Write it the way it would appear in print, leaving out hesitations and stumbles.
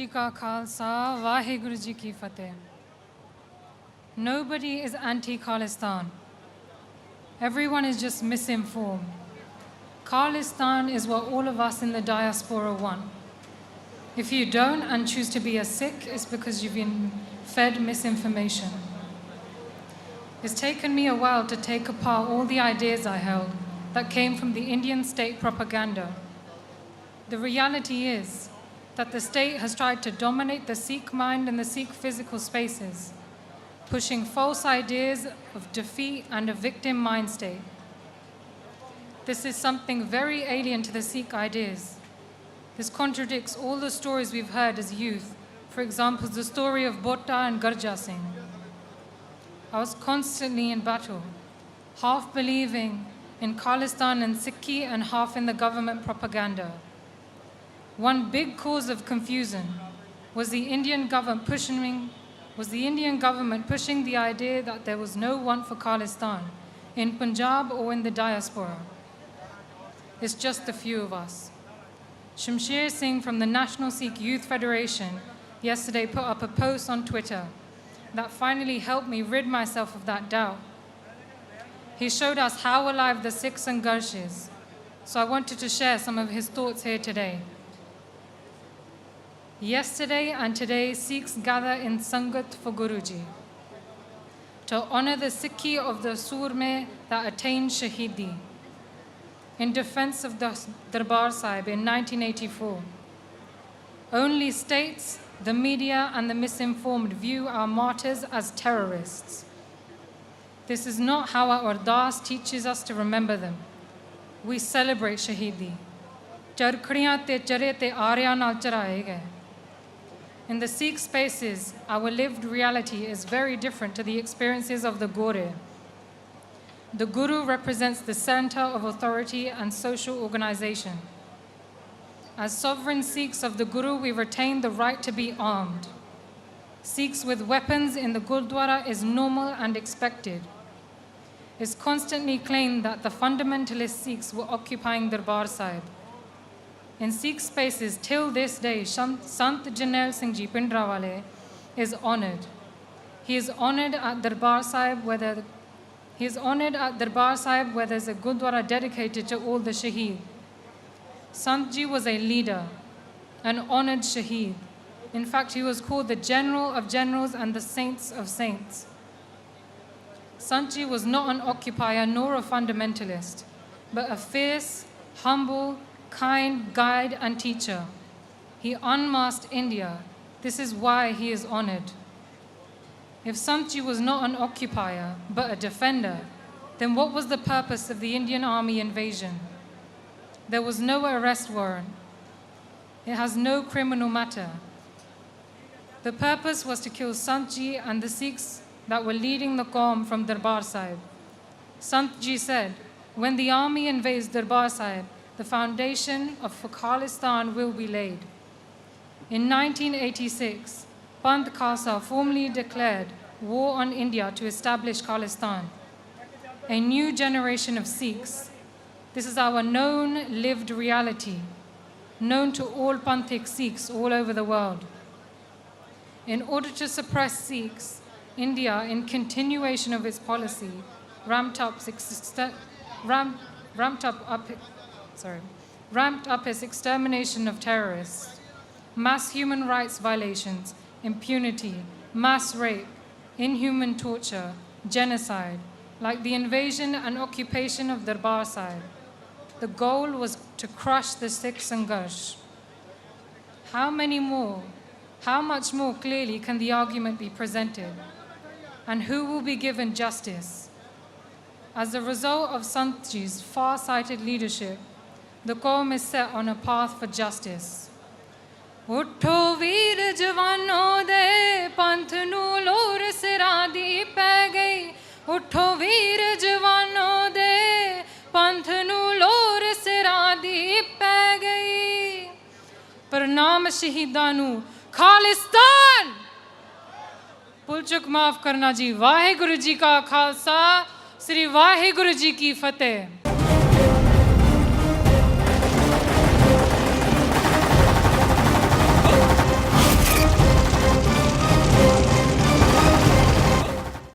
जी का Khalsa, Vaheguru ji ki fateh. Nobody is anti-Khalistan. Everyone is just misinformed. Khalistan is what all of us in the diaspora want. If you don't and choose to be a Sikh, it's because you've been fed misinformation. It's taken me a while to take apart all the ideas I held that came from the Indian state propaganda. The reality is that the state has tried to dominate the Sikh mind and the Sikh physical spaces, pushing false ideas of defeat and a victim mind state. This is something very alien to the Sikh ideas. This contradicts all the stories we've heard as youth, for example, the story of Botta and Garja Singh. I was constantly in battle, half believing in Khalistan and Sikhi and half in the government propaganda. One big cause of confusion was the Indian government pushing the idea that there was no want for Khalistan in Punjab or in the diaspora. It's just a few of us. Shamsher Singh from the National Sikh Youth Federation yesterday put up a post on Twitter that finally helped me rid myself of that doubt. He showed us how alive the Sikh Sangarsh is, so I wanted to share some of his thoughts here today. Yesterday and today, Sikhs gather in Sangat for Guruji to honor the Sikhi of the Surme that attained Shahidi in defense of the Darbar Sahib in 1984. Only states, the media and the misinformed view our martyrs as terrorists. This is not how our Ardas teaches us to remember them. We celebrate Shahidi. Charkhdiyan te chare te aarya naal charaye gaye. In the Sikh spaces, our lived reality is very different to the experiences of the Gore. The Guru represents the center of authority and social organization. As sovereign Sikhs of the Guru, we retain the right to be armed. Sikhs with weapons in the Gurdwara is normal and expected. It's constantly claimed that the fundamentalist Sikhs were occupying Darbar Sahib. In Sikh spaces, till this day, Sant Jarnail Singh Ji Pindrawale is honored. He is honored at Darbar Sahib where there's a Gurdwara dedicated to all the Shaheed. Sant Ji was a leader, an honored Shaheed. In fact, he was called the General of Generals and the Saints of Saints. Sant Ji was not an occupier nor a fundamentalist, but a fierce, humble, kind guide and teacher. He unmasked India. This is why he is honored. If Sant Ji was not an occupier, but a defender, then what was the purpose of the Indian army invasion? There was no arrest warrant. It has no criminal matter. The purpose was to kill Sant Ji and the Sikhs that were leading the Qaum from Darbar Sahib. Sant Ji said, when the army invades Darbar Sahib, the foundation of Khalistan will be laid. In 1986, Panth Khalsa formally declared war on India to establish Khalistan. A new generation of Sikhs. This is our known, lived reality, known to all Panthic Sikhs all over the world. In order to suppress Sikhs, India, in continuation of its policy, ramped up its extermination of terrorists, mass human rights violations, impunity, mass rape, inhuman torture, genocide, like the invasion and occupation of Darbar Sahib. The goal was to crush the Sikh Sangarsh. How much more clearly can the argument be presented? And who will be given justice? As a result of Sant Ji's far-sighted leadership, the Qaum is set on a path for justice. Utho veer jawano de panth nu lor sira di pੈ gਈ. Utho veer jawano de panth nu lor sira di pੈ gਈ. Pranam shaheedan nu Khalistan. भूल चुक माफ करना जी। वाहेगुरु जी का खालसा, श्री वाहेगुरु जी की फतेह।